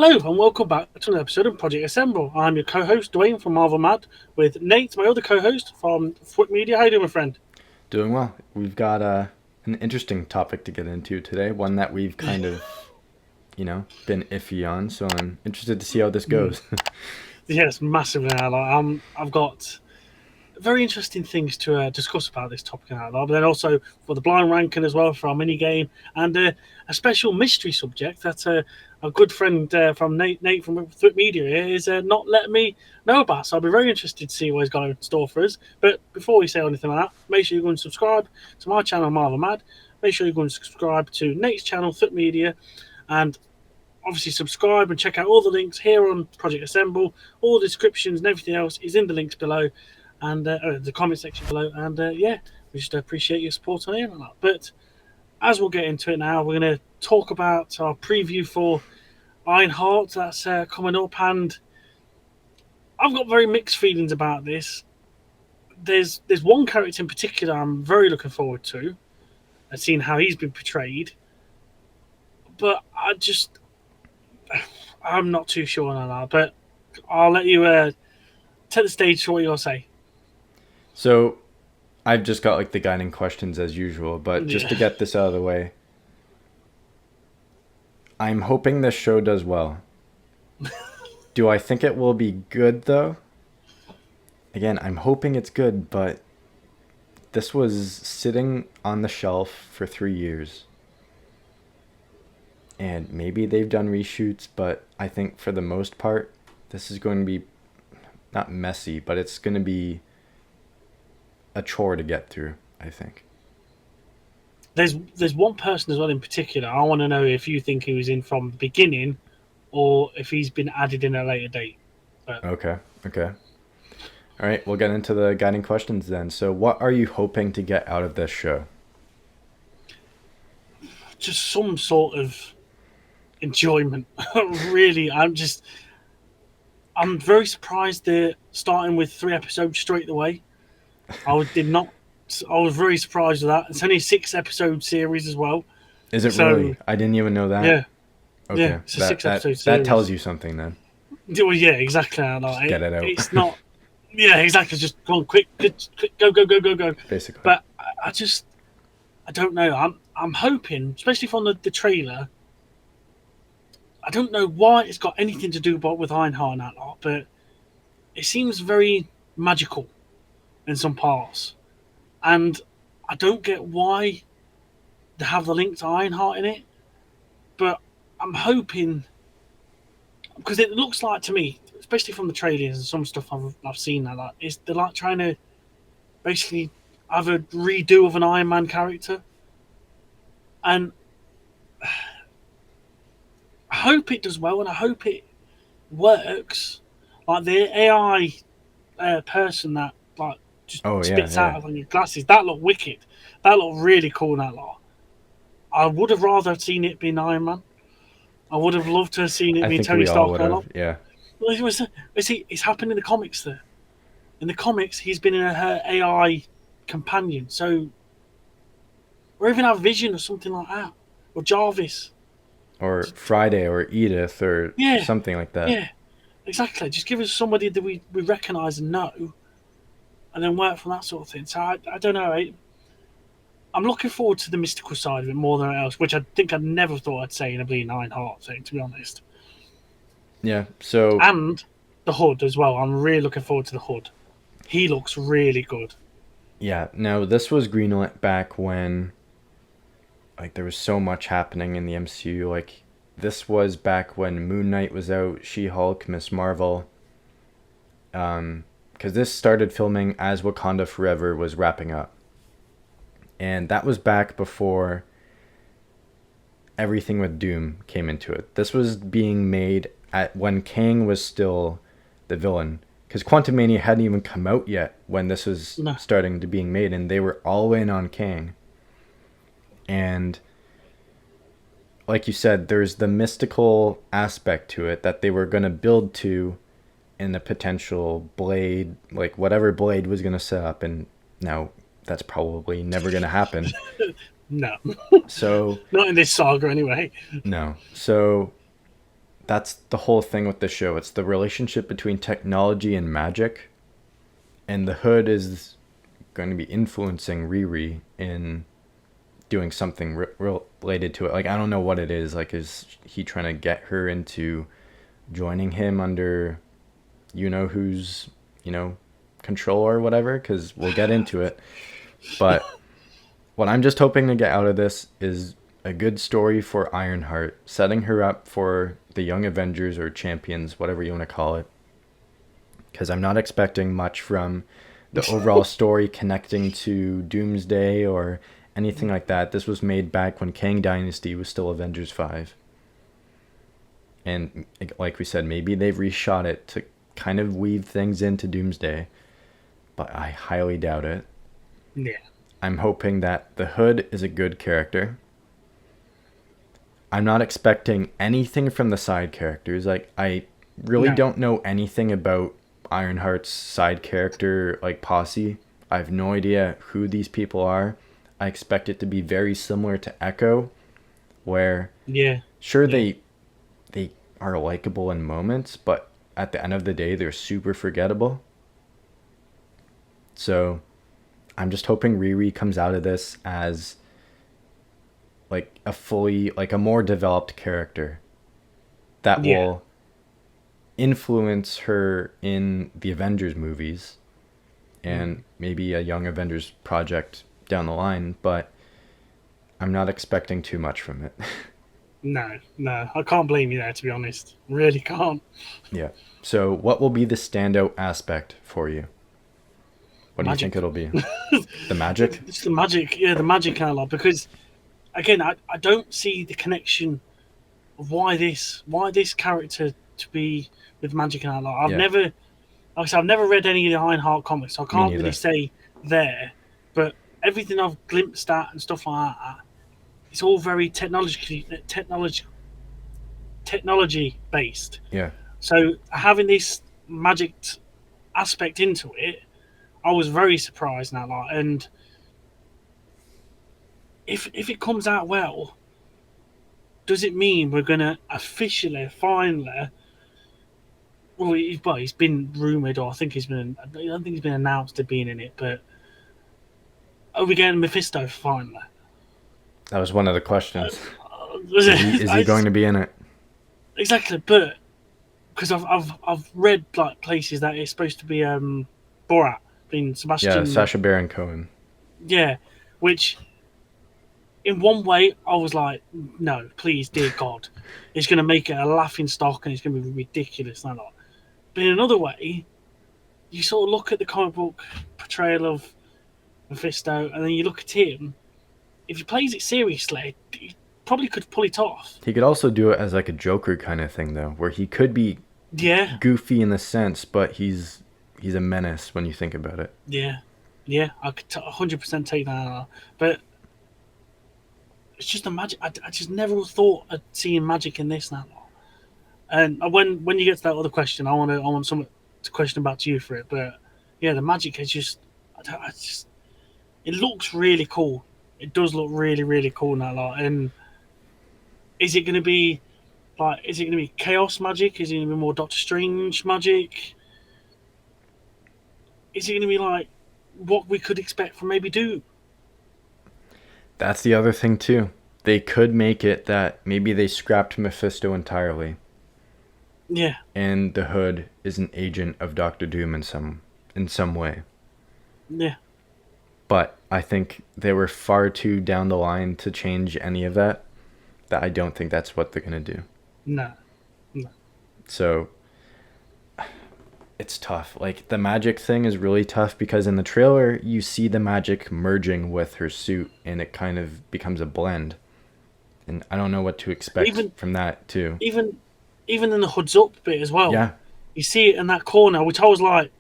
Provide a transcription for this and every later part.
Hello and welcome back to an episode of Project Assemble. I'm your co-host Dwayne from Marvel Mad with Nate, my other co-host from Thwip Media. How you doing, my friend? Doing well. We've got an interesting topic to get into today, one that we've kind of, been iffy on. So I'm interested to see how this goes. Yes, massively. I've got very interesting things to discuss about this topic now, but then also for the blind ranking as well for our mini game and a special mystery subject that a good friend from Nate from Thwip Media here is not letting me know about. So I'll be very interested to see what he's got in store for us. But before we say anything like that, make sure you go and subscribe to my channel, Marvel Mad. Make sure you go and subscribe to Nate's channel, Thwip Media, and obviously subscribe and check out all the links here on Project Assemble. All the descriptions and everything else is in the links below and the comment section below. And yeah, we just appreciate your support on here and that. But as we'll get into it now, we're going to talk about our preview for Ironheart that's coming up, and I've got very mixed feelings about this. There's one character in particular I'm very looking forward to, and seeing how he's been portrayed, but I'm not too sure on that. But I'll let you take the stage for what you'll say. So I've just got like the guiding questions as usual, but just to Yeah. get this out of the way, I'm hoping this show does well. Do I think it will be good though? Again, I'm hoping it's good, but this was sitting on the shelf for 3 years. And maybe they've done reshoots, but I think for the most part, this is going to be not messy, but it's going to be a chore to get through, I think. There's one person as well in particular. I want to know if you think he was in from the beginning, or if he's been added in a later date. But Okay. All right, we'll get into the guiding questions then. So, what are you hoping to get out of this show? just some sort of enjoyment. Really, I'm very surprised they're starting with 3 episodes straight away. Did not. I was very surprised with that. It's only a 6 episode series as well. Is it So really? I didn't even know that. yeah, yeah, Okay, it's a 6 episode that series. tells you something then. Well, yeah, exactly. Just get it out. It's not. Yeah, exactly. Just go on, quick, go, go, go, go, go. Basically. But I don't know. I'm hoping, especially from the trailer. I don't know why it's got anything to do with Ironheart and that lot, but it seems very magical in some parts, and I don't get why they have the link to Ironheart in it. But I'm hoping, because it looks like to me, especially from the trailers and some stuff I've seen that is they're like trying to basically have a redo of an Iron Man character, and I hope it does well and I hope it works. Like the AI person that like just Oh yeah, spits yeah. out of your glasses, that looked wicked. That looked really cool. That lot. I would have rather seen it been Iron Man. I would have loved to have seen it I be think Tony we all Stark would a have. lot. Yeah. Well, it's happened in the comics there. In the comics, he's been in her AI companion. So, or even have Vision or something like that, or Jarvis. Or Friday or Edith or Yeah, something like that. yeah, exactly. Just give us somebody that we recognise and know, and then work from that sort of thing. So I don't know. I'm looking forward to the mystical side of it more than else, which I think I never thought I'd say in a Bleeding Ironheart thing, to be honest. Yeah. So And the Hood as well. I'm really looking forward to the Hood. He looks really good. yeah. Now this was greenlit back when like there was so much happening in the MCU. Like this was back when Moon Knight was out, She-Hulk, Miss Marvel. Because this started filming as Wakanda Forever was wrapping up, and that was back before everything with Doom came into it. This was being made at when Kang was still the villain, because Quantumania hadn't even come out yet when this was No. starting to being made, and they were all in on Kang. And like you said, there's the mystical aspect to it that they were going to build to in the potential Blade, like whatever Blade was going to set up, and now that's probably never going to happen. No, So not in this saga anyway. no. So that's the whole thing with the show. It's the relationship between technology and magic, and the Hood is going to be influencing Riri in doing something related to it. Like, I don't know what it is. Like, is he trying to get her into joining him under, who's, control or whatever? Because we'll get into it. But what I'm just hoping to get out of this is a good story for Ironheart, setting her up for the Young Avengers or Champions, whatever you want to call it. Because I'm not expecting much from the overall story connecting to Doomsday or anything like that. This was made back when Kang Dynasty was still Avengers 5. And like we said, maybe they've reshot it to kind of weave things into Doomsday, but I highly doubt it. Yeah. I'm hoping that the Hood is a good character. I'm not expecting anything from the side characters. Like, I really don't know anything about Ironheart's side character, like, posse. I have no idea who these people are. I expect it to be very similar to Echo, where they are likable in moments, but at the end of the day, they're super forgettable. So I'm just hoping Riri comes out of this as like a more developed character that will influence her in the Avengers movies and maybe a Young Avengers project down the line, but I'm not expecting too much from it. No, I can't blame you there, to be honest. Really can't. Yeah. So what will be the standout aspect for you? What do you think it'll be? The magic? It's the magic, the magic analog. Because again, I don't see the connection of why this character to be with magic analog. I've never read any of the Ironheart comics, so I can't really say there. But everything I've glimpsed at and stuff like that, it's all very technology based. Yeah. So having this magic aspect into it, I was very surprised now. Like, and if it comes out well, does it mean we're gonna officially, finally? Well, he's been rumored, or I don't think he's been announced to being in it, but are we getting Mephisto finally? That was one of the questions. Is he going to be in it? Exactly, but because I've read like places that it's supposed to be Borat being Sebastian. Yeah, Sacha Baron Cohen. Yeah, which in one way I was like, no, please, dear God, it's going to make it a laughing stock and it's going to be ridiculous. But in another way, you sort of look at the comic book portrayal of Mephisto, and then you look at him. If he plays it seriously, he probably could pull it off. He could also do it as like a Joker kind of thing, though, where he could be goofy in the sense, but he's a menace when you think about it. Yeah, I could 100% take that. But it's just the magic. I just never thought of seeing magic in this now. And when you get to that other question, I want someone to question back to you for it. But yeah, the magic is just, it looks really cool. It does look really, really cool now. And is it going to be chaos magic? Is it going to be more Doctor Strange magic? Is it going to be like what we could expect from maybe Doom? That's the other thing too. They could make it that maybe they scrapped Mephisto entirely. Yeah. And the Hood is an agent of Doctor Doom in some way. Yeah. But I think they were far too down the line to change any of that I don't think that's what they're going to do. No. So it's tough. Like, the magic thing is really tough because in the trailer you see the magic merging with her suit and it kind of becomes a blend. And I don't know what to expect from that too. Even in the Hood's up bit as well. Yeah. You see it in that corner, which I was like,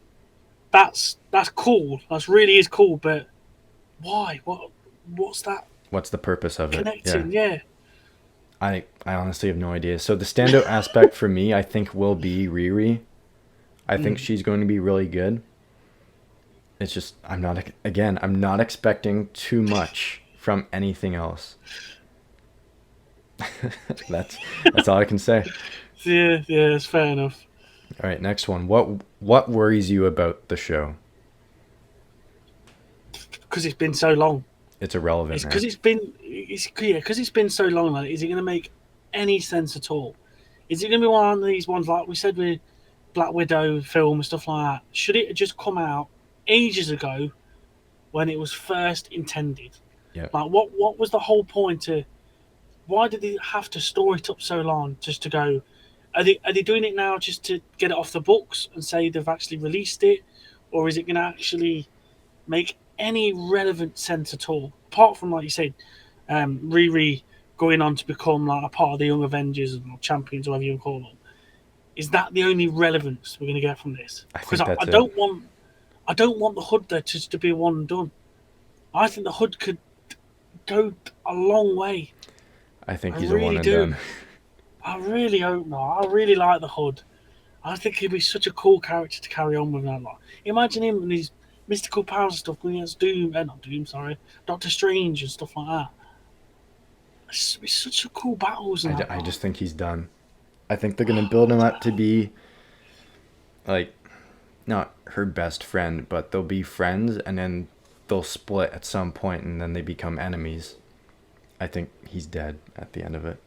that's cool. That really is cool, but why? What's that? What's the purpose of connecting? Yeah. I honestly have no idea. So the standout aspect for me, I think, will be Riri. I think she's going to be really good. It's just, I'm not expecting too much from anything else. That's all I can say. Yeah, yeah, it's fair enough. All right, next one. What worries you about the show? Because it's been so long. It's irrelevant, It's because right? because it's been so long. Like, is it going to make any sense at all? Is it going to be one of these ones like we said with Black Widow film and stuff like that? Should it have just come out ages ago when it was first intended? Yeah. Like, what was the whole point to? Why did they have to store it up so long just to go? Are they doing it now just to get it off the books and say they've actually released it, or is it going to actually make any relevant sense at all? Apart from, like you said, Riri going on to become like a part of the Young Avengers or Champions, whatever you call them. Is that the only relevance we're going to get from this? I Because think I that's it. don't want the hood there to be one and done. I think the hood could go a long way. I think I he's a one really and do. done. I really hope not. I really like the hood. I think he'd be such a cool character to carry on with that lot. Imagine him and his mystical powers and stuff going against Doom, not Doom, sorry, Doctor Strange and stuff like that. It's such a cool battles and that I lot. just think he's done. I think they're gonna build him up to be like not her best friend, but they'll be friends, and then they'll split at some point, and then they become enemies. I think he's dead at the end of it.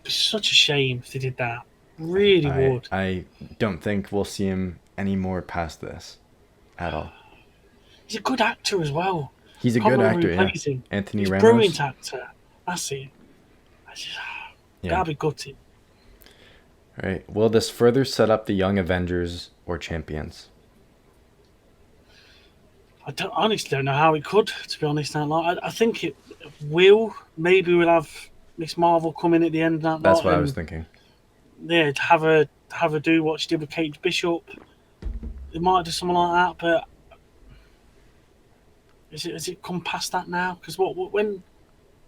It's such a shame if they did that. Really would. I don't think we'll see him anymore past this at all. He's a good actor as well. He's a Can't good remember actor, who yeah. plays him. Anthony He's a Ramos. brilliant actor. That's it. I just, Yeah. Gotta be gutted. All right. Will this further set up the Young Avengers or Champions? Honestly don't know how it could, to be honest. I think it will. Maybe we'll have Miss Marvel come in at the end of that That's lot what I and was thinking. yeah, have a do what she did with Kate Bishop. They might do something like that, but has it come past that now? Because when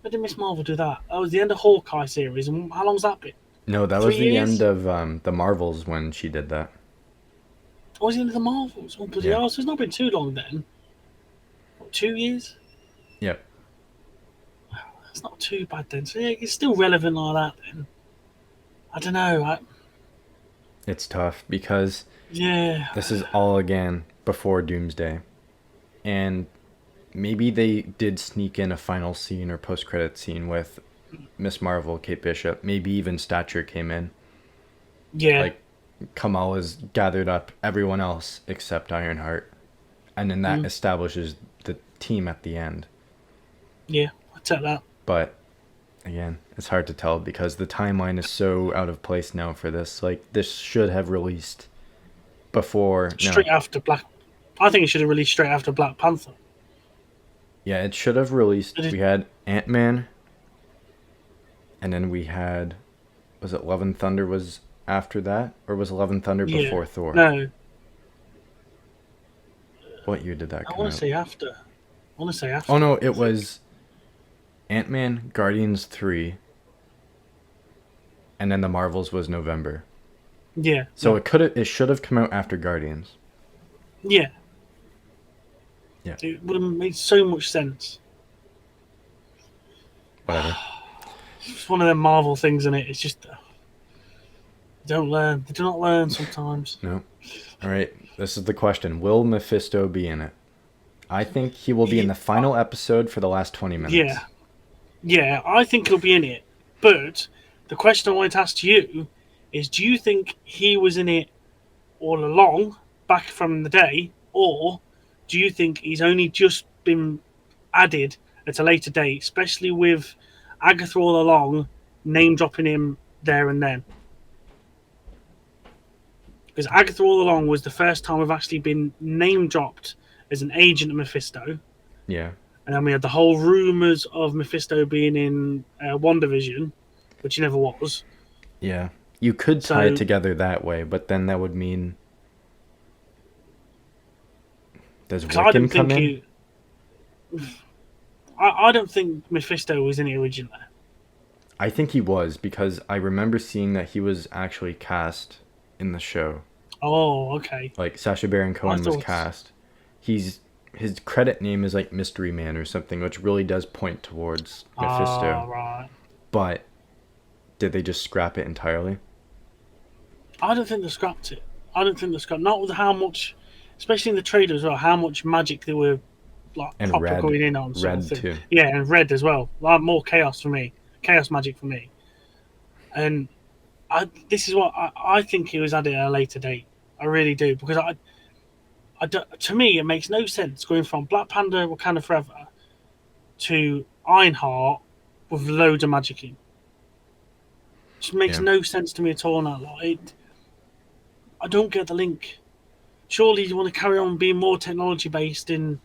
did Miss Marvel do that? That was the end of Hawkeye series, and how long's that been? No, that 3 was the years? end of the Marvels when she did that. Or was it into the Marvels? Oh, bloody Yeah. hell, so it's not been too long then. What, 2 years? Yep. It's not too bad then. So yeah, it's still relevant like that then. I don't know. It's tough because Yeah. this is all again before Doomsday. And maybe they did sneak in a final scene or post-credit scene with Miss Marvel, Kate Bishop. Maybe even Stature came in. Yeah. Like Kamala's gathered up everyone else except Ironheart. And then that establishes the team at the end. Yeah, I'll take that. But again, it's hard to tell because the timeline is so out of place now for this. Like, this should have released before. Straight No. after Black. I think it should have released straight after Black Panther. Yeah, it should have released. It is- We had Ant-Man. And then we had. Was it Love and Thunder was after that? Or was Love and Thunder Yeah. before Thor? No, What year did that I come want out? to say after. I want to say after. Oh no, it was Ant-Man, Guardians 3. And then the Marvels was November. Yeah. So it should have come out after Guardians. Yeah. Yeah. It would have made so much sense. Whatever. It's one of them Marvel things, isn't it? It's just they don't learn. They do not learn sometimes. No. All right. This is the question. Will Mephisto be in it? I think he will be in the final episode for the last 20 minutes. Yeah. Yeah, I think he'll be in it. But the question I wanted to ask to you is, do you think he was in it all along, back from the day, or do you think he's only just been added at a later date, especially with Agatha all along name dropping him there and then? Because Agatha all along was the first time we've actually been name dropped as an agent of Mephisto. Yeah. And then we had the whole rumours of Mephisto being in WandaVision, which he never was. Yeah. You could tie So- it together that way, but then that would mean. Does Because I don't Wiccan come think in? I don't think Mephisto was in it originally. I think he was because I remember seeing that he was actually cast in the show. Oh, okay. Like Sacha Baron Cohen was thought- cast. His credit name is like Mystery Man or something, which really does point towards Mephisto. Oh, right. But Did they just scrap it entirely? I don't think they scrapped it. I don't think they scrapped. Not with how much, especially in the trailer as well, how much magic they were like And proper going in on, sort of red thing. too. Yeah, and red as well. Like more chaos for me, chaos magic for me. And this is what I think he was added at a later date. I really do, because to me it makes no sense going from Black Panther, Wakanda Forever to Ironheart with loads of magic in. It just makes no sense to me at all now. I don't get the link. Surely you want to carry on being more technology based and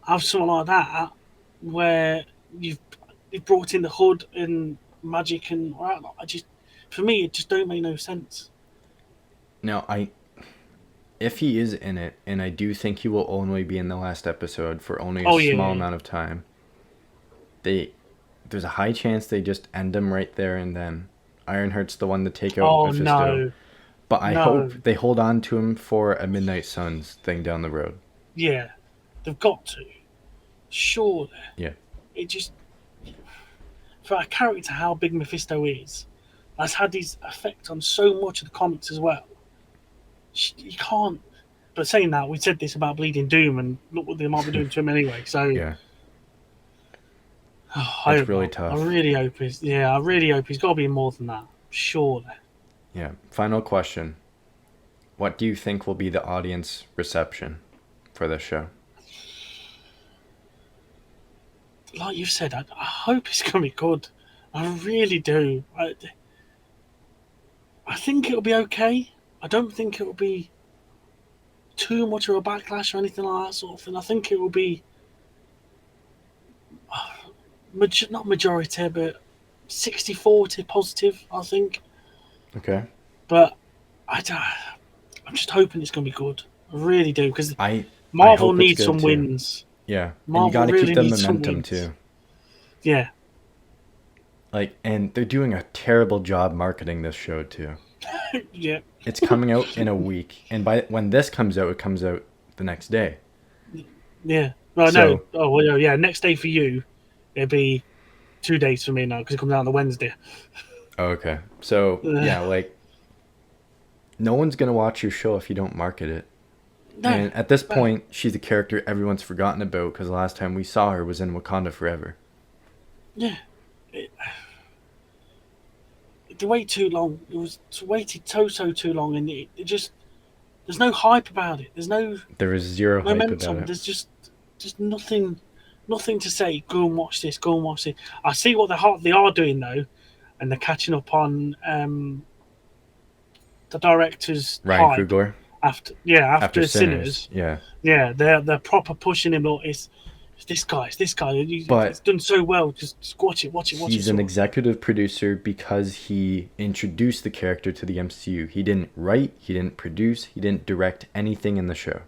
have something like that where you've brought in the hood and magic and for me it just don't make no sense. Now, if he is in it, and I do think he will only be in the last episode for only a small amount of time, there's a high chance they just end him right there and then. Ironheart's the one to take out Mephisto. No. But I hope they hold on to him for a Midnight Suns thing down the road. Yeah, they've got to. Surely. Yeah. It just, for a character how big Mephisto is, has had his effect on so much of the comics as well. You can't. But saying that, we said this about Bleeding Doom, and look what they might be doing to him anyway. So yeah, it's really tough. I really hope he's got to be more than that. Surely. Yeah. Final question: what do you think will be the audience reception for this show? Like you said, I hope it's going to be good. I really do. I think it'll be okay. I don't think it'll be too much of a backlash or anything like that sort of thing. I think it will be not majority, but 60-40 positive, I think. Okay. But I'm just hoping it's going to be good. I really do, because Marvel needs some wins. Yeah, Marvel and you got to really keep the momentum too. Yeah. And they're doing a terrible job marketing this show too. Yeah. It's coming out in a week, and when this comes out, it comes out the next day. Yeah. Well, no. Oh, well, yeah. Next day for you, it'll be 2 days for me now because it comes out on the Wednesday. Oh, okay. So yeah, no one's gonna watch your show if you don't market it. No, and at this point, she's a character everyone's forgotten about because the last time we saw her was in Wakanda Forever. Yeah. They waited too long. It was waited so too long, and it just there's no hype about it. There is zero momentum. Hype about it. There's just nothing to say. Go and watch this. Go and watch it. I see what they are doing though, and they're catching up on the director's Ryan Coogler. After Sinners. Yeah. Yeah, they're proper pushing him. It's this guy. It's done so well. Just watch it. He's an executive producer because he introduced the character to the MCU. He didn't write, he didn't produce, he didn't direct anything in the show.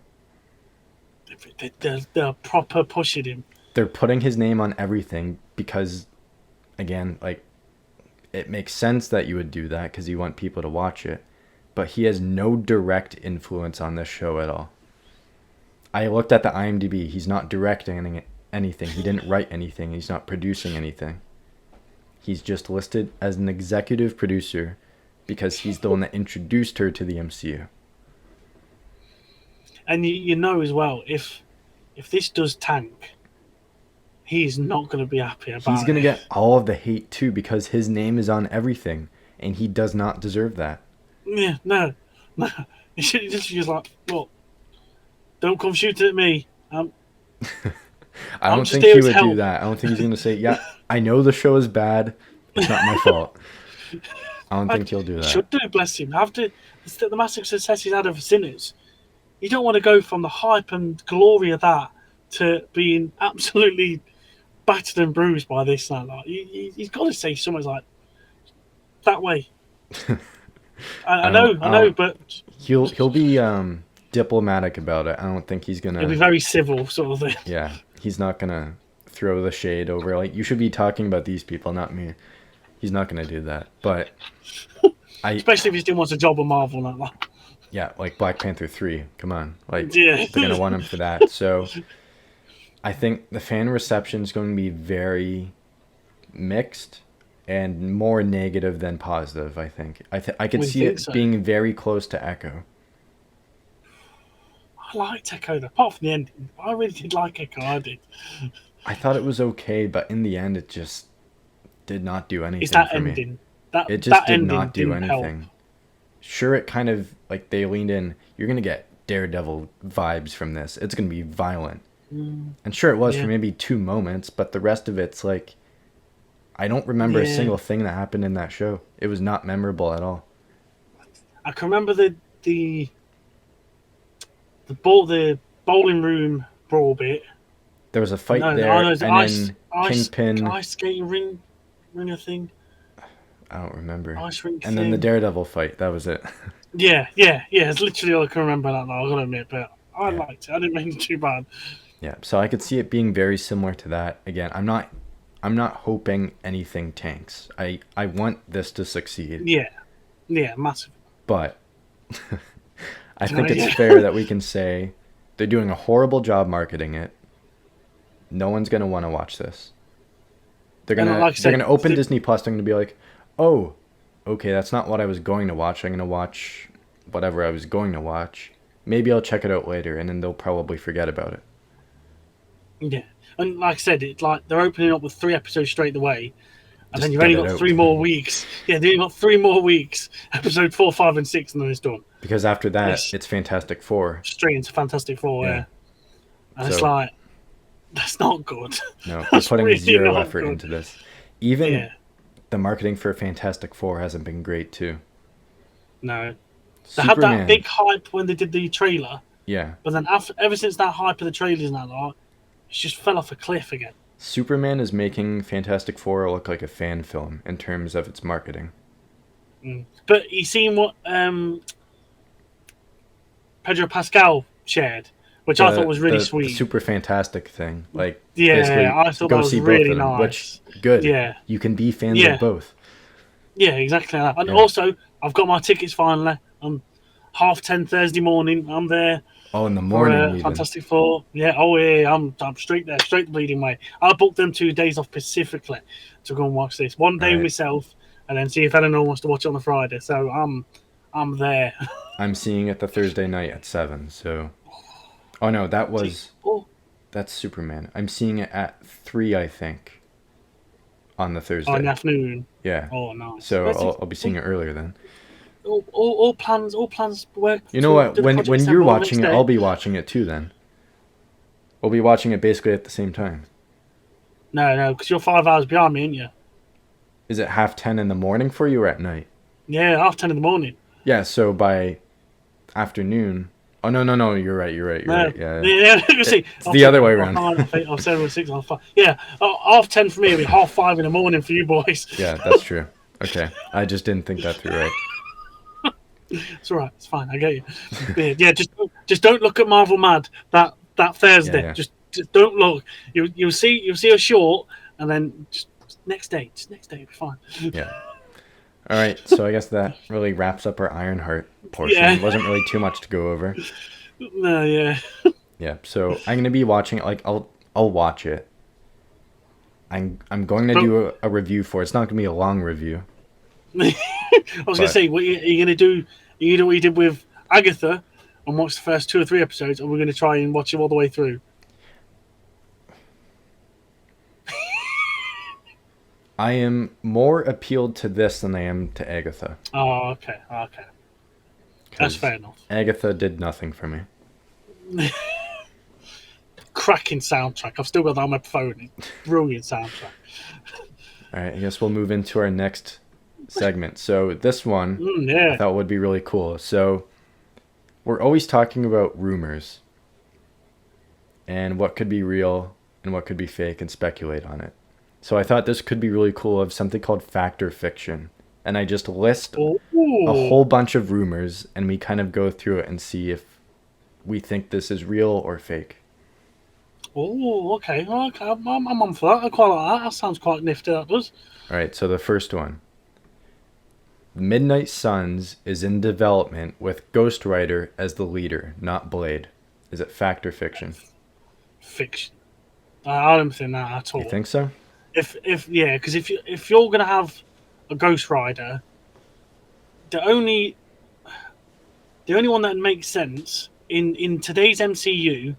They're proper pushing him. They're putting his name on everything because, again, it makes sense that you would do that because you want people to watch it. But he has no direct influence on this show at all. I looked at the IMDb. He's not directing anything. He didn't write anything. He's not producing anything. He's just listed as an executive producer because he's the one that introduced her to the MCU. And you know as well, if this does tank, he's not going to be happy about it. He's going to get all of the hate too because his name is on everything, and he does not deserve that. Yeah, no. He should just be like, well, don't come shooting at me. I don't think he would do that. I don't think he's going to say, yeah, I know the show is bad. It's not my fault. I don't think he'll do that. Should do, bless him. After the massive success he's had over Sinners, you don't want to go from the hype and glory of that to being absolutely battered and bruised by this. He's got to say something like that way. I know, but he'll be diplomatic about it. I don't think he's gonna. He'll be very civil, sort of thing. Yeah, he's not gonna throw the shade over. You should be talking about these people, not me. He's not gonna do that. But especially if he still wants a job with Marvel, like that. Yeah, like Black Panther 3. Come on, they're gonna want him for that. So, I think the fan reception is going to be very mixed. and more negative than positive. I think I could We see think it so. being very close to Echo. I liked Echo, though. Apart from the ending, I really did like Echo. I did. I thought it was okay, but in the end, it just did not do It's anything that for me. ending. That It just that did ending not do didn't help. anything. Sure, it kind of like they leaned in. You're gonna get Daredevil vibes from this. It's gonna be violent, and sure, it was for Yeah, maybe 2 moments, but the rest of it's like I don't remember a yeah. single thing that happened in that show. It was not memorable at all. I can remember the the bowling room brawl bit. There was a fight No, I know there, it's and then Kingpin. ice skating ringer thing, I don't remember. ice rink And then the thing. Daredevil fight. That was it. Yeah, yeah, yeah. It's literally all I can remember that. Though, I gotta admit, but I Yeah. liked it. I didn't make it too bad. Yeah. So I could see it being very similar to that. Again, I'm not hoping anything tanks. I want this to succeed. Yeah, yeah, massive. But I think it's Yeah. fair that we can say they're doing a horrible job marketing it. No one's gonna want to watch this. And like I They're said, gonna open Disney Plus. They're gonna be like, oh, okay, that's not what I was going to watch. I'm gonna watch whatever I was going to watch. Maybe I'll check it out later, and then they'll probably forget about it. yeah, and like I said, it's like they're opening up with 3 episodes straight away, and then Just you've get only it got out. 3 more weeks. Yeah, they've only got 3 more weeks. Episode 4, 5, and 6, and then it's done. Because after that, It's it's Fantastic Four. straight into Fantastic Four. Yeah. Yeah, and it's So like that's not good. no, they're That's putting really zero not effort good. into this. Even Yeah, the marketing for Fantastic Four hasn't been great too. no. They had that Superman, big hype when they did the trailer, yeah. but then ever since that hype of the trailers and that, like, it's just fell off a cliff again. Superman is making Fantastic Four look like a fan film in terms of its marketing. But you seen what Pedro Pascal shared, which I thought was really The sweet. super fantastic thing, like Yeah, basically I thought go that was see both really of them. nice. Which good. Yeah, You can be fans yeah, of both. yeah, exactly that. And Yeah. also, I've got my tickets finally. I'm 10:30 Thursday morning. I'm there Oh, in the for morning even. Fantastic Four. Yeah, oh yeah, I'm straight there, straight the bleeding way. I booked them 2 days off specifically to go and watch this. One day Right. myself, and then see if Eleanor wants to watch it on the Friday. So I'm there. I'm seeing it the Thursday night at 7. So, oh no, Oh, that's Superman. I'm seeing it at 3, I think, on the in the Thursday. afternoon. Yeah. Oh, nice. So That's I'll be seeing it earlier then. all plans work. You know what? Do the When project you're assemble watching it, next day. I'll be watching it too. Then we'll be watching it basically at the same time. No, because you're 5 hours behind me, aren't you? Is it 10:30 in the morning for you or at night? Yeah, 10:30 in the morning. Yeah. So by afternoon. Oh no! You're right. You're No, right. Yeah. you see, It's the other way around. Half 7 or 6, half 5. Yeah, 10:30 for me. It'll be 5:30 in the morning for you boys. Yeah, that's true. Okay, I just didn't think that through right. It's all right. It's fine. I get you. Yeah, just don't look at Marvel Mad that Thursday. Yeah. Just don't look. You'll see a short, and then just next day it'll be fine. Yeah. All right. So I guess that really wraps up our Ironheart portion. Yeah. Wasn't really too much to go over. No, yeah. Yeah. So I'm gonna be watching it. Like I'll watch it. I'm going to do a review for it. It's not gonna be a long review. I was going to say, what are you going to do? Are you going to do what you did with Agatha and watch the first 2 or 3 episodes, or we're going to try and watch it all the way through? I am more appealed to this than I am to Agatha. Oh, okay. That's 'Cause fair enough. Agatha did nothing for me. Cracking soundtrack. I've still got that on my phone. Brilliant soundtrack. All right. I guess we'll move into our next segment. So this one I Yeah. thought would be really cool. So we're always talking about rumors and what could be real and what could be fake and speculate on it. So I thought this could be really cool of something called fact or fiction. And I just list Ooh. a whole bunch of rumors and we kind of go through it and see if we think this is real or fake. Oh, okay. I'm on for that. I quite like that. That sounds quite nifty, that does. All right, so the first one. Midnight Suns is in development with Ghost Rider as the leader, not Blade. Is it fact or fiction? Fiction. I don't think that at all. You think so? Because if you're gonna have a Ghost Rider, the only one that makes sense in today's MCU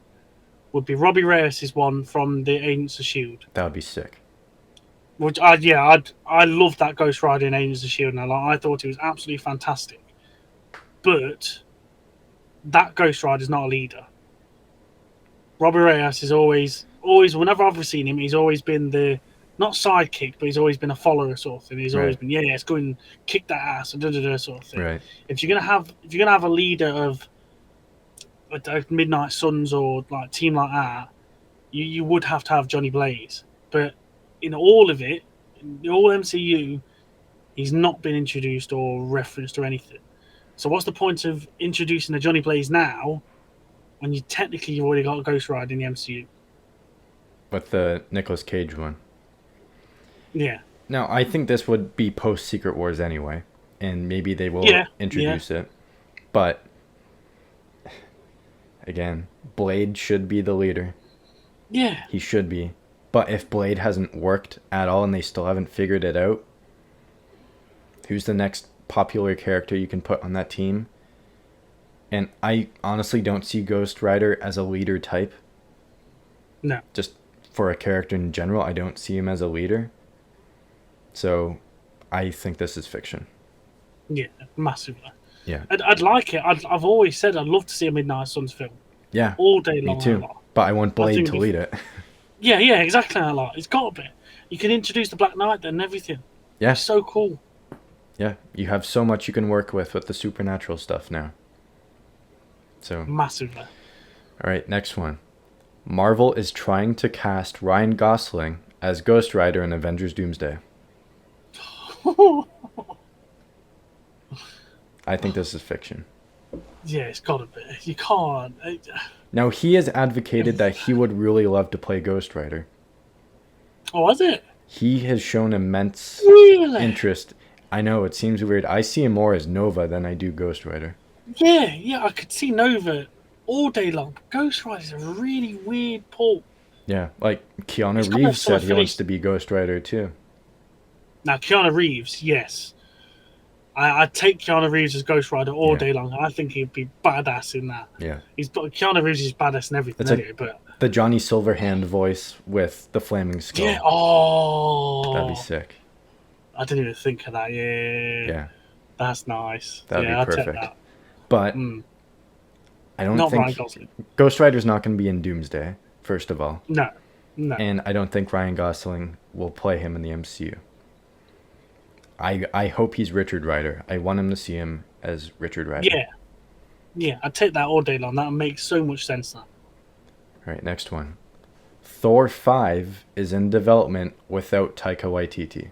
would be Robbie Reyes' one from the Agents of Shield. That would be sick. Which I love that Ghost Rider in Agents of Shield. Now, I thought it was absolutely fantastic, but that Ghost Rider is not a leader. Robbie Reyes is always whenever I've seen him, he's always been the not sidekick, but he's always been a follower sort of thing. He's always been let's go and kick that ass and sort of thing. Right. If you're gonna have a leader of Midnight Suns or like team like that, you would have to have Johnny Blaze. But in all of it, in all MCU, he's not been introduced or referenced or anything. So what's the point of introducing a Johnny Blaze now when you've already got a Ghost Rider in the MCU? With the Nicolas Cage one. Yeah. Now, I think this would be post Secret Wars anyway, and maybe they will introduce it. But again, Blade should be the leader. Yeah. He should be. But if Blade hasn't worked at all and they still haven't figured it out, who's the next popular character you can put on that team? And I honestly don't see Ghost Rider as a leader type. No. Just for a character in general, I don't see him as a leader. So I think this is fiction. Yeah, massively. Yeah. I'd like it. I've always said I'd love to see a Midnight Suns film. Yeah. All day long. Me too. But I want Blade to lead it. Yeah, exactly. It's got to be. You can introduce the Black Knight then and everything. Yeah. It's so cool. Yeah, you have so much you can work with the supernatural stuff now. So massively. All right, next one. Marvel is trying to cast Ryan Gosling as Ghost Rider in Avengers Doomsday. I think this is fiction. Yeah, it's got to be. You can't. Now, he has advocated that he would really love to play Ghost Rider. Oh, is it? He has shown immense interest. I know, it seems weird. I see him more as Nova than I do Ghost Rider. Yeah, I could see Nova all day long. Ghost Rider is a really weird pull. Yeah, like Keanu Reeves said he wants to be Ghost Rider too. Now, Keanu Reeves, yes. I'd take Keanu Reeves as Ghost Rider all day long. I think he'd be badass in that. Yeah. Keanu Reeves is badass in everything anyway, but the Johnny Silverhand voice with the flaming skull. Yeah, that'd be sick. I didn't even think of that. Yeah. That's nice. That'd be perfect. Take that. But I don't think Ghost Rider's not going to be in Doomsday, first of all. No. And I don't think Ryan Gosling will play him in the MCU. I hope he's Richard Rider. I want him to see him as Richard Rider. Yeah, I'd take that all day long. That makes so much sense now. All right, next one. Thor 5 is in development without Taika Waititi.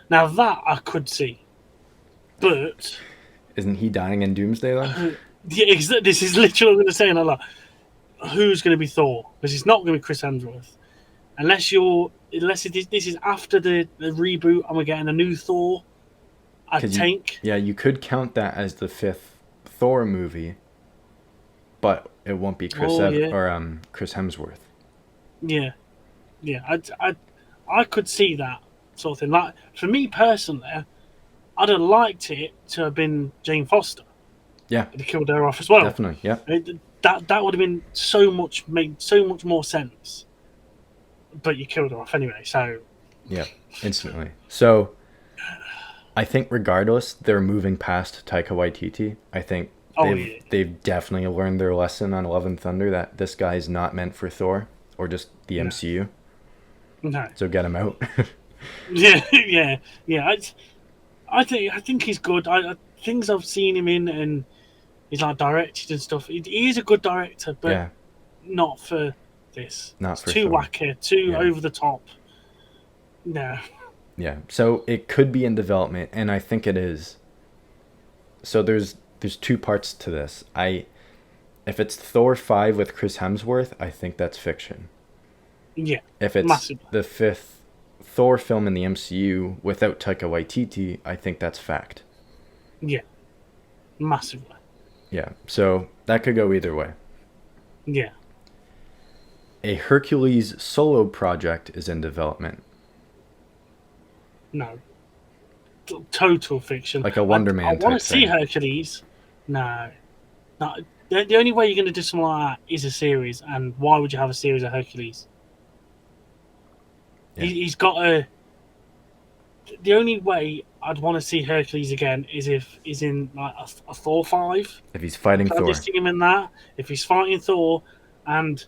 Now that I could see. But isn't he dying in Doomsday though? Yeah, this is literally what I'm going to say. And I'm like, who's going to be Thor? Because it's not going to be Chris Hemsworth. Unless this is after the reboot and we're getting a new Thor, I think. You could count that as the 5th Thor movie, but it won't be Chris Hemsworth. Yeah, I could see that sort of thing. Like for me personally, I'd have liked it to have been Jane Foster. Yeah, they killed her off as well. Definitely, yeah. That would have been made so much more sense. But you killed her off anyway, so yeah, instantly. So I think regardless, they're moving past Taika Waititi. I think they've definitely learned their lesson on Love and Thunder that this guy is not meant for Thor or just the MCU. No. So get him out. yeah. I think he's good. Things I've seen him in, and he's like directed and stuff. He is a good director, but not for this. Not for too Thor. wacky, too over the top. No. Yeah. So it could be in development, and I think it is. So there's two parts to this. If it's Thor 5 with Chris Hemsworth, I think that's fiction. Yeah. If it's the 5th Thor film in the MCU without Taika Waititi, I think that's fact. Yeah. Massively. Yeah. So that could go either way. Yeah. a Hercules solo project is in development. No. Total fiction. Like a Wonder I Man want type to see thing. Hercules. No. No. The only way you're going to do something like that is a series, and why would you have a series of Hercules? Yeah. He's got a. The only way I'd want to see Hercules again is if he's in like a Thor 5. If he's fighting Can I Thor. just see him in that? If he's fighting Thor, and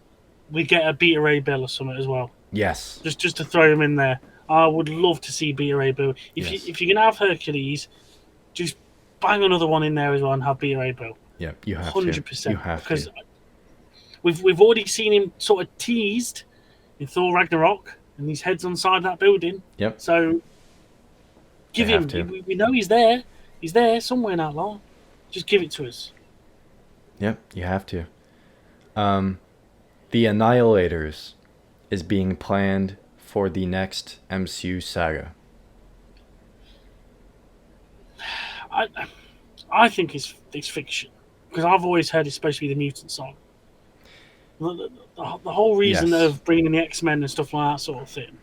we get a Beta Ray Bill or something as well. Yes. Just to throw him in there. I would love to see Beta Ray Bill. If you're gonna have Hercules, just bang another one in there as well and have Beta Ray Bill. Yeah, you have 100%. to. You have because to. we've already seen him sort of teased in Thor Ragnarok, and his head's on the side of that building. Yep. So give They him. have to. We know he's there. He's there somewhere in Outlaw. Just give it to us. Yep, you have to. The Annihilators is being planned for the next MCU saga. I think it's fiction because I've always heard it's supposed to be the mutant song. The whole reason Yes. of bringing the X-Men and stuff like that sort of thing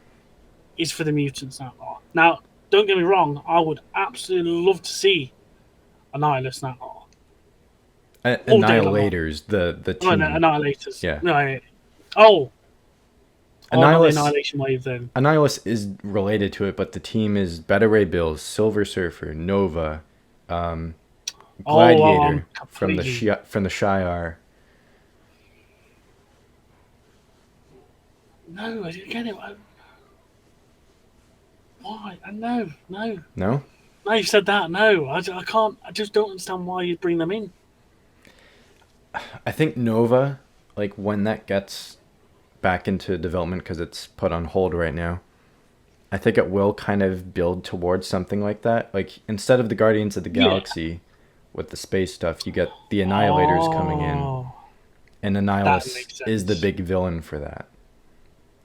is for the mutants Outlaw. Now, don't get me wrong, I would absolutely love to see Annihilus Outlaw. All day long. Annihilators, the Oh, team. no, Annihilators. Yeah. No, not the Annihilus, Annihilation Wave then. Annihilus is related to it, but the team is Beta Ray Bill, Silver Surfer, Nova, Gladiator from the Shi'ar. No, I didn't get it. Why? No. No? Now you've said that, no. I can't. I just don't understand why you'd bring them in. I think Nova, like when that gets back into development because it's put on hold right now, I think it will kind of build towards something like that. Like instead of the Guardians of the Galaxy with the space stuff, you get the Annihilators coming in, and Annihilus is the big villain for that.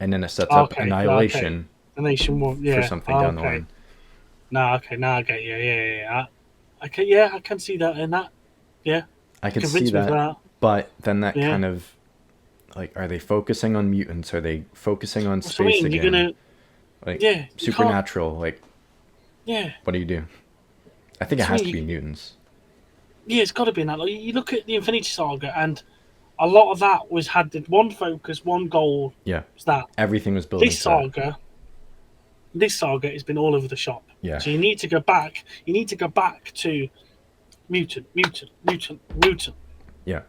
And then it sets up Annihilation for something down the line. No, okay, now I get you. Yeah. I can see that in that. Yeah. I can see that, but then that kind of, like, are they focusing on mutants? Are they focusing on space again? You're gonna, like, supernatural, like, what do you do? I think it has to be mutants. Yeah, it's got to be in that. Like, you look at the Infinity Saga, and a lot of that had one focus, one goal. Yeah. Was that everything was building. This saga has been all over the shop. Yeah. So you need to go back. You need to go back to mutant. Yeah.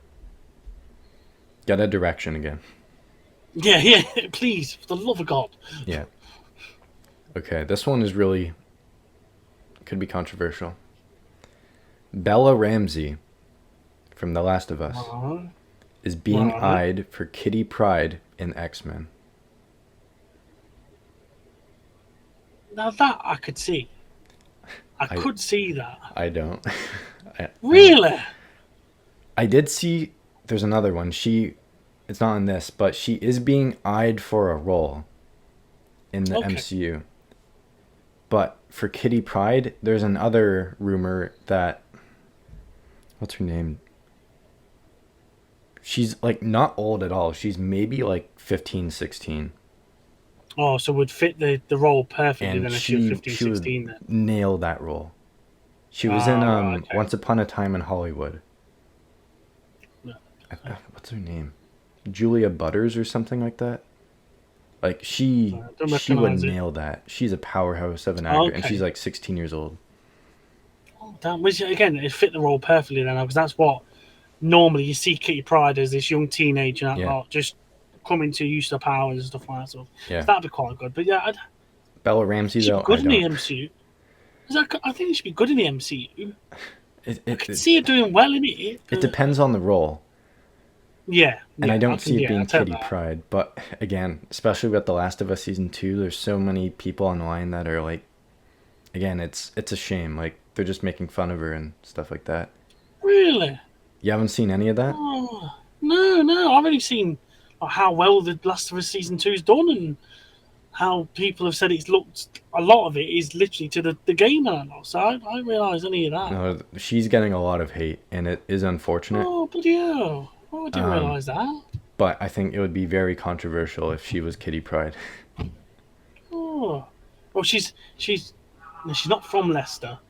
Get a direction again. Yeah. Please, for the love of God. Yeah. Okay, this one is really could be controversial. Bella Ramsey from The Last of Us is being eyed for Kitty Pryde in X-Men. Now that I could see. I could see that. I don't. Really? I did see there's another one. It's not in this, but she is being eyed for a role in the MCU. But for Kitty Pryde, there's another rumor that, what's her name? She's like not old at all. She's maybe like 15, 16. Oh, so would fit the role perfectly And then if she was 15, 16 would then. nail that role. She was in Once Upon a Time in Hollywood. What's her name? Julia Butters or something like that. Like she would nail that. She's a powerhouse of an actor, and she's like 16 years old. Oh, damn. Which again, it fit the role perfectly then, because that's what normally you see Kitty Pryde as this young teenager, just coming to use their powers and stuff like that. So that'd be quite good. But yeah, Bella Ramsey though, good in the MCU. I think it should be good in the MCU. I can see her doing well in it. It depends on the role. Yeah. And I don't see it being Kitty Pryde. But again, especially with The Last of Us Season 2, there's so many people online that are like, again, it's a shame. Like, they're just making fun of her and stuff like that. Really? You haven't seen any of that? Oh, no. I've only seen how well The Last of Us Season 2's done and how people have said it's looked, a lot of it is literally to the game and all. So I didn't realise any of that. No, she's getting a lot of hate, and it is unfortunate. Oh, bloody hell. Oh, I didn't realise that. but I think it would be very controversial if she was Kitty Pryde. Oh, well, she's not from Leicester,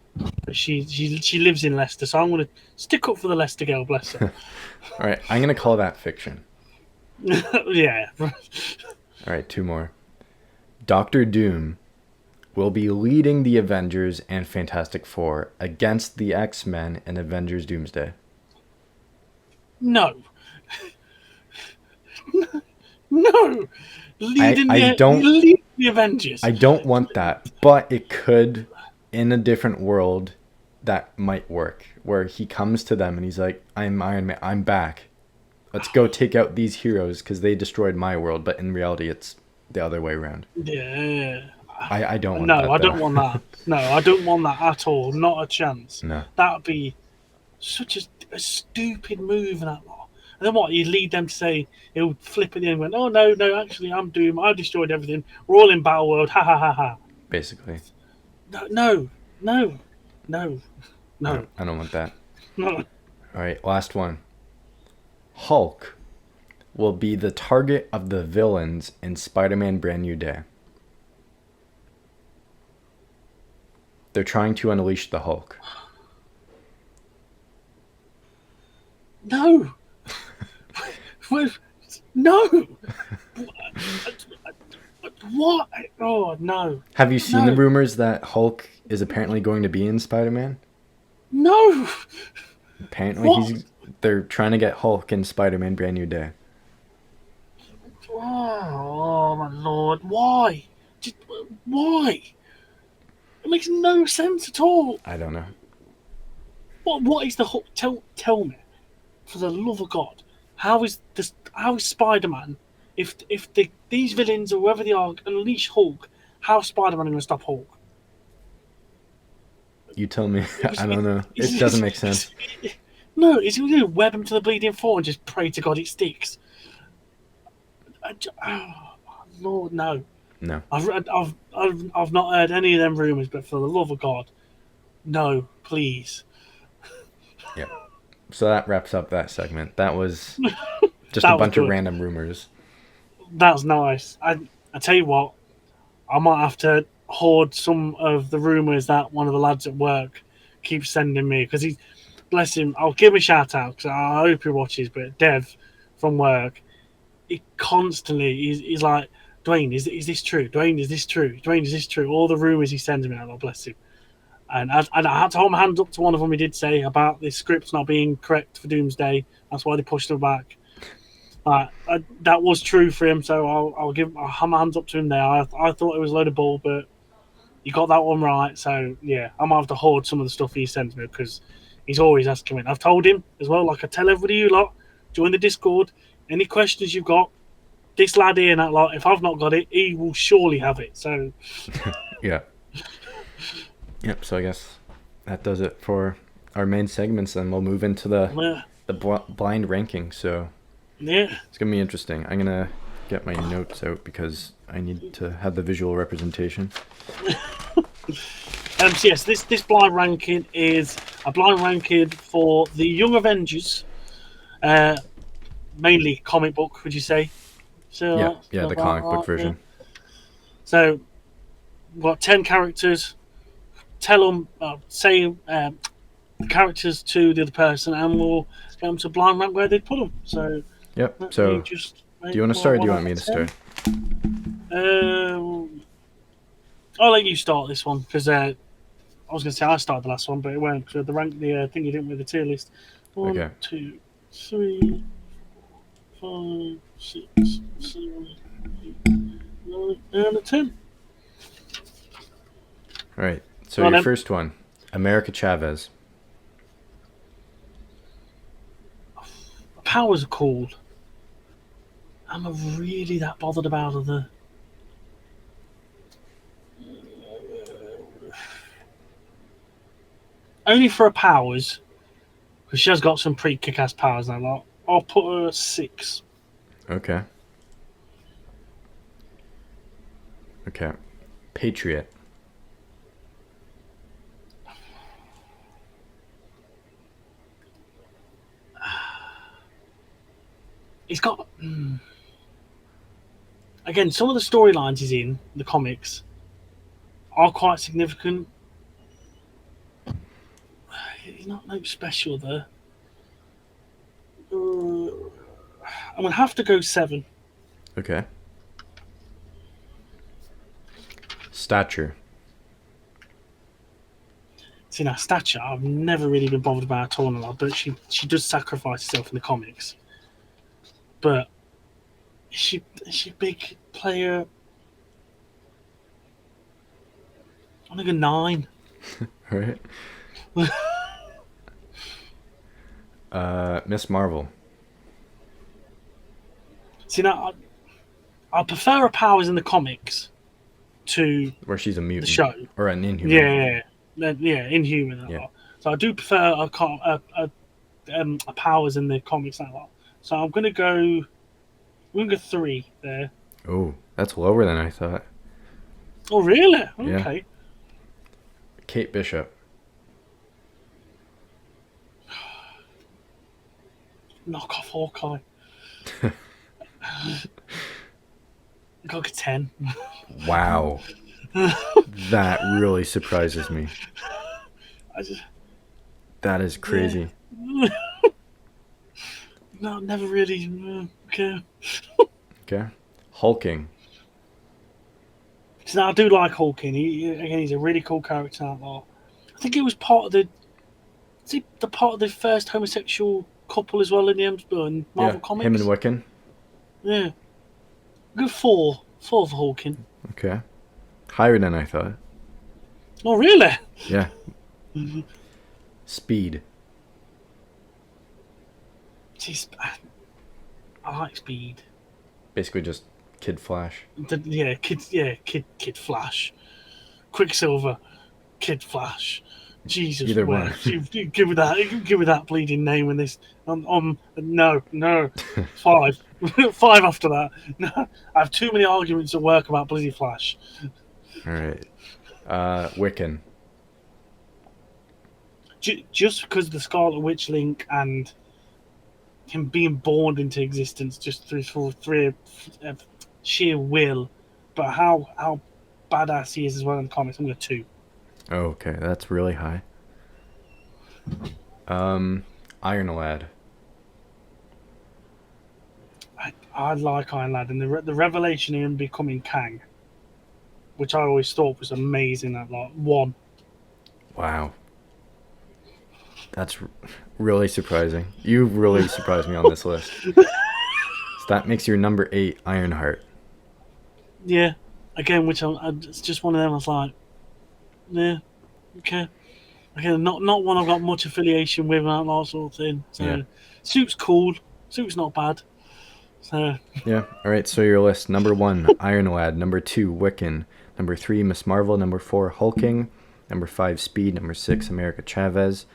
but she lives in Leicester, so I'm going to stick up for the Leicester girl. Bless her. All right, I'm going to call that fiction. Yeah. All right, 2 more. Doctor Doom will be leading the Avengers and Fantastic Four against the X-Men in Avengers Doomsday. No. No. Leading the Avengers. I don't want that, but it could, in a different world, that might work. Where he comes to them and he's like, I'm Iron Man, I'm back. Let's go take out these heroes because they destroyed my world. But in reality, it's the other way around. Yeah. I don't want No, that. I don't want that. No, I don't want that at all. Not a chance. No. That would be such a stupid move and that lot. And then what? You lead them to say he'll flip at the end and went, oh no, actually I'm Doom. I destroyed everything. We're all in Battle World. Ha ha ha ha. Basically. No. I don't want that. No. All right, last one. Hulk will be the target of the villains in Spider-Man Brand New Day. They're trying to unleash the Hulk. No. No. What? Oh no. Have you seen the rumors that Hulk is apparently going to be in Spider-Man? No. Apparently they're trying to get Hulk in Spider-Man Brand New Day. Oh my lord! Why? Why? It makes no sense at all. I don't know. What is the Hulk? Tell me, for the love of God, how is Spider-Man? If these villains or whoever they are unleash Hulk, how is Spider-Man going to stop Hulk? You tell me. I don't know. It doesn't make sense. No, is he going to web him to the bleeding floor and just pray to God it sticks? Oh, Lord, no. No. I've not heard any of them rumours, but for the love of God, no, please. Yeah. So that wraps up that segment. That was just a bunch of random rumors. That's nice. I tell you what, I might have to hoard some of the rumours that one of the lads at work keeps sending me, because he's, bless him, I'll give him a shout out because I hope he watches, but Dev from work, he constantly he's like, Dwayne, is this true? Dwayne, is this true? Dwayne, is this true? All the rumours he sends me out, God bless him. And I had to hold my hand up to one of them. He did say about the scripts not being correct for Doomsday. That's why they pushed them back. That was true for him, so I'll hold my hands up to him there. I thought it was a load of bull, but you got that one right. So yeah, I might have to hoard some of the stuff he sends me because he's always asking me. I've told him as well, like I tell everybody, you lot, join the Discord. Any questions you've got, this lad here and that lot, if I've not got it, he will surely have it. So yeah. Yep, so I guess that does it for our main segments, and we'll move into the blind ranking. So yeah, it's going to be interesting. I'm going to get my notes out because I need to have the visual representation. So yes, this blind ranking is a blind ranking for the Young Avengers, mainly comic book, would you say? So yeah, the comic book version. Yeah. So we've got 10 characters. Tell them, say the characters to the other person, and we'll get them to blind rank where they'd put them. So yep. So do you want to start, or do you want me to start? I'll let you start this one because I was going to say I started the last one, but it won't. So the thing you didn't with the tier list. 1, 2, 3, 4, 5, 6, 7, 8, 9, and 10. All right. So your first one, America Chavez. Powers are cool. I'm not really that bothered about her. Only for her powers, because she has got some pretty kick-ass powers and a lot. I'll put her at 6. Okay. Patriot. He's got again, some of the storylines he's in the comics are quite significant. He's not no special there. I'm gonna have to go 7. Okay. Stature. See, now stature, I've never really been bothered about at all in a lot, but she does sacrifice herself in the comics. But is she a big player? I'm gonna go 9. Right. Miss Marvel. See, now I prefer her powers in the comics to Where she's a mutant. the show. Or an Inhuman. Yeah, Inhuman. Yeah. So I do prefer her powers in the comics that lot. So I'm gonna go 3 there. Oh, that's lower than I thought. Oh really? Yeah. Okay. Kate Bishop. Knock off Hawkeye. Go 10. Wow. That really surprises me. That is crazy. Yeah. No, never really. Okay. Okay. Hulking. So I do like Hawking. He's a really cool character. I think he was part of the. Is he the part of the first homosexual couple as well in the Marvel comics? Him and Wiccan. Yeah. Good 4. 4 for Hawking. Okay. Higher than I thought. Oh really? Yeah. Speed. Jeez, I like Speed. Basically just Kid Flash. Kid Flash. Quicksilver, Kid Flash. Jesus, Either one. you give me that bleeding name in this. No, 5, 5 after that. No, I have too many arguments at work about bloody Flash. All right. Wiccan. Just because of the Scarlet Witch link and him being born into existence just through sheer will, but how badass he is as well in the comics. I'm going to 2. Oh, okay, that's really high. Iron Lad. I like Iron Lad and the revelation of him becoming Kang, which I always thought was amazing. That 1. Wow. That's really surprising. You really surprised me on this list. So that makes your number 8 Ironheart. Yeah, again, which it's just one of them. I was like, yeah, okay. Not one I've got much affiliation with and that sort of thing. So, yeah. Suit's cool. Suit's not bad. So yeah. All right. So your list: number 1, Iron Lad; number 2, Wiccan; number 3, Miss Marvel; number 4, Hulking; number 5, Speed; number 6, America Chavez;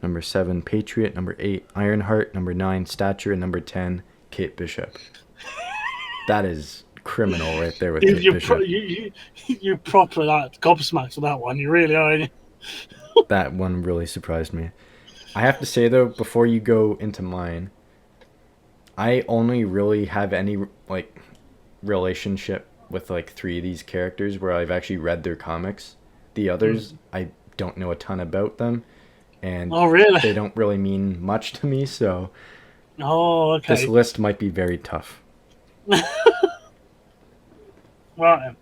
number 7, Patriot; number 8, Ironheart; number 9, Stature; and number 10, Kate Bishop. That is criminal right there with Kate Bishop. You proper like gobsmacked with that one. You really are. That one really surprised me. I have to say though, before you go into mine, I only really have any like relationship with like 3 of these characters where I've actually read their comics. The others, I don't know a ton about them, and really? They don't really mean much to me. So, okay. This list might be very tough. Right.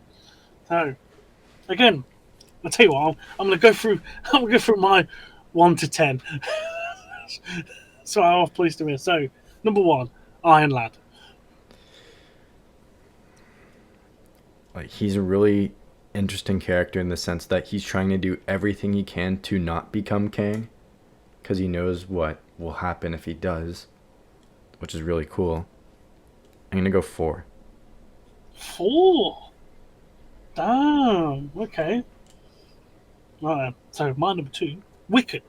So, again, I'll tell you what. I'm gonna go through. I'm gonna go through my 1 to 10. So I'm off pleased to hear. So, number 1, Iron Lad. Like, he's a really interesting character in the sense that he's trying to do everything he can to not become Kang, because he knows what will happen if he does, which is really cool. I'm gonna go 4. 4. Damn. Okay. Right. So my number 2, Wicked.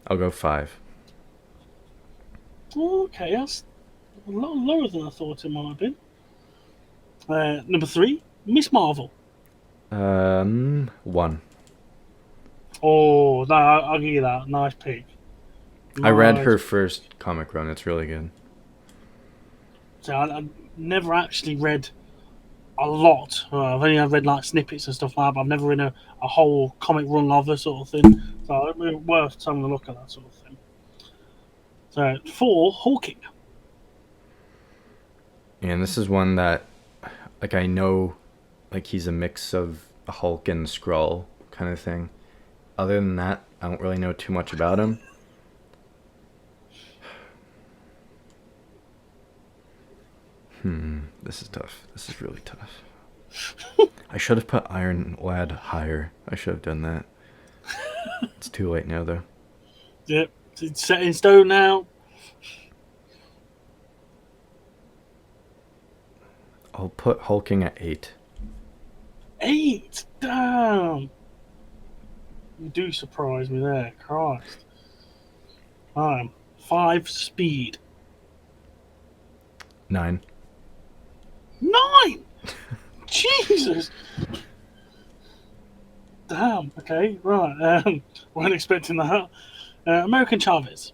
I'll go 5. Okay, that's a lot lower than I thought it might have been. Number 3, Miss Marvel. 1. Oh, no, I'll give you that. Nice pick. I read Nice. her first comic run. It's really good. So I never actually read a lot. I've only read like snippets and stuff like that, but I've never read a whole comic run of her sort of thing. So it's worth having a look at that sort of thing. So 4, Hawking. And this is one that, like, I know, like, he's a mix of a Hulk and Skrull kind of thing. Other than that, I don't really know too much about him. This is tough. This is really tough. I should have put Iron Lad higher. I should have done that. It's too late now, though. Yep, it's set in stone now. I'll put Hulking at 8. 8. Damn. You do surprise me there. Christ. 5, Speed. 9. 9. Jesus. Damn. Okay. Right. Weren't expecting that. American Chavez.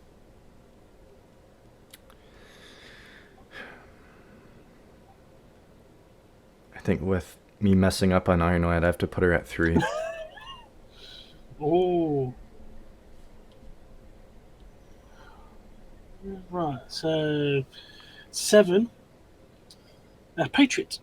I think with me messing up on Iron Lad, I have to put her at 3. Oh. Right. So 7. Patriot.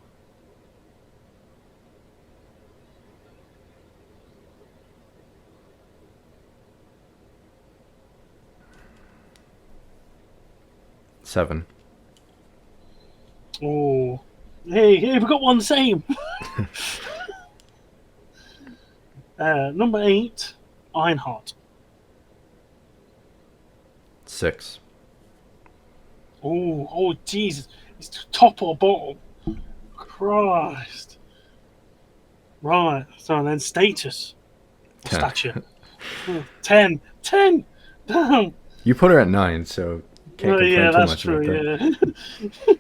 7. Oh. Hey, we've got one the same. Number 8, Ironheart. 6. Oh, Jesus. It's top or bottom. Christ. Right. So then status. 10. Stature. 10. 10. Damn. You put her at 9, so can't complain Yeah, too that's much true. about that. Yeah.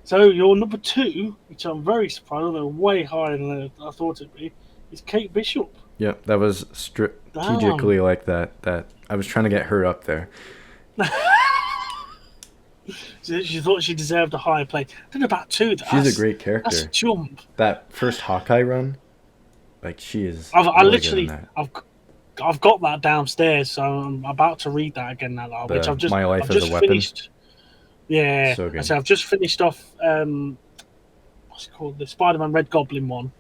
So your number 2, which I'm very surprised, they're way higher than I thought it'd be, is Kate Bishop. Yep, that was strategically like that. That I was trying to get her up there. She thought she deserved a higher play. I don't know about 2. She's a great character. That's a jump. That first Hawkeye run, like, she is. I really literally, good in that. I've got that downstairs, so I'm about to read that again now. Which I've just, My Life I've as just a Weapon. finished. Yeah, So good. so I've just finished off. What's it called? The Spider-Man Red Goblin one,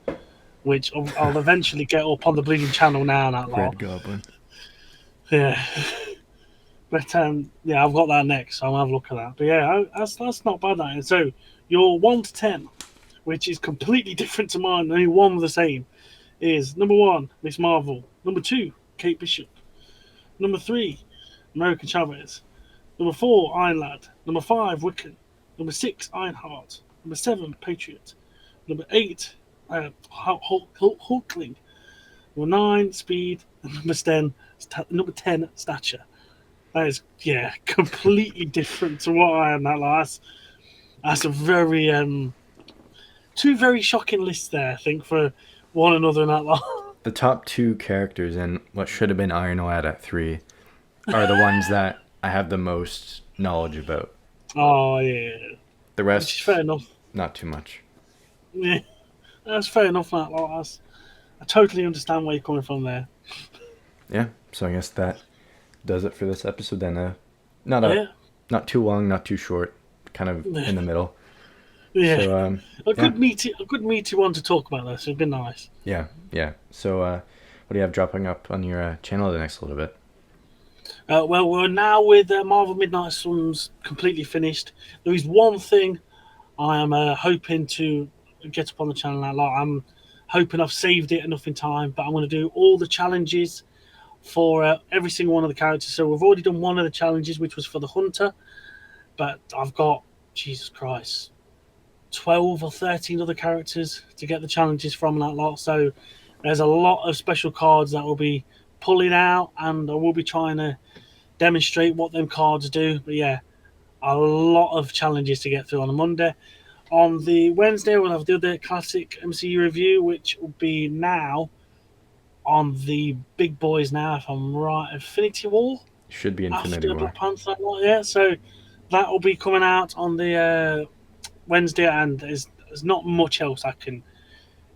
which I'll eventually get up on the bleeding channel now. That Red Goblin. Yeah. But yeah, I've got that next, so I'll have a look at that. But yeah, that's not bad. That. So your 1 to 10, which is completely different to mine, only one the same, is number 1, Miss Marvel. Number 2, Kate Bishop. Number 3, American Chavez. Number 4, Iron Lad. Number 5, Wiccan. Number 6, Ironheart. Number 7, Patriot. Number 8, Hulkling. Number 9, Speed. And number 10, Stature. That is, yeah, completely different to what I am. That's a very 2 very shocking lists there, I think, for one another and that lot. The top 2 characters in what should have been Iron Lad at 3 are the ones that I have the most knowledge about. Oh yeah. The rest, Which is fair enough. not too much. Yeah, that's fair enough. That lot. I totally understand where you're coming from there. Yeah, so I guess that does it for this episode then. Not too long, not too short, kind of in the middle. Yeah, so, a good meaty one to talk about. This, it'd been nice. Yeah. So what do you have dropping up on your channel the next little bit? Well, we're now with Marvel Midnight Suns completely finished. There is one thing I am hoping to get up on the channel now. I'm hoping I've saved it enough in time, but I'm going to do all the challenges for every single one of the characters. So we've already done one of the challenges, which was for the Hunter, but I've got, Jesus Christ, 12 or 13 other characters to get the challenges from that lot. So there's a lot of special cards that will be pulling out, and I will be trying to demonstrate what them cards do. But yeah, a lot of challenges to get through on a Monday. On the Wednesday, we'll have the other classic MCU review, which will be now on the big boys now, if I'm right, Infinity War Should be Infinity after War. Black Panther. Yeah, so that will be coming out on the Wednesday, and there's not much else I can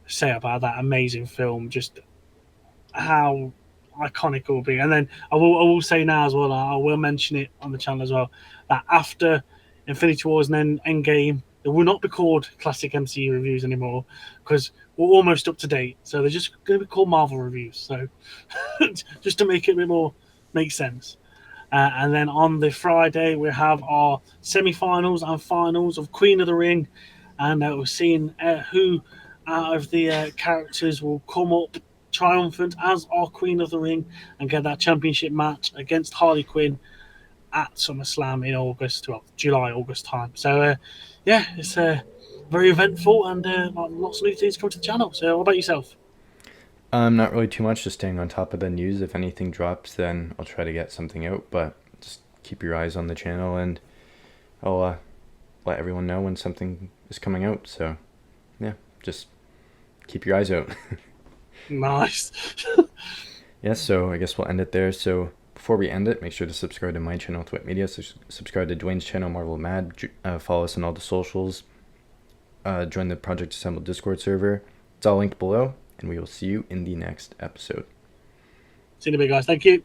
say about that amazing film. Just how iconic it will be. And then I will say now as well, I will mention it on the channel as well, that after Infinity Wars and then Endgame, they will not be called classic MCU reviews anymore because we're almost up to date. So they're just going to be called Marvel reviews. So just to make it a bit more make sense. And then on the Friday, we have our semi-finals and finals of Queen of the Ring, and we're seeing who out of the characters will come up triumphant as our Queen of the Ring and get that championship match against Harley Quinn at SummerSlam in August, well, July, August time. So, yeah, it's very eventful and lots of new things coming to the channel. So, what about yourself? Not really too much, just staying on top of the news. If anything drops, then I'll try to get something out, but just keep your eyes on the channel, and I'll let everyone know when something is coming out. So, yeah, just keep your eyes out. Nice. Yeah, so I guess we'll end it there. So before we end it, make sure to subscribe to my channel, Thwip Media. Subscribe to Dwayne's channel, Marvel Mad. Follow us on all the socials. Join the Project Assemble Discord server. It's all linked below, and we will see you in the next episode. See you in a bit, guys. Thank you.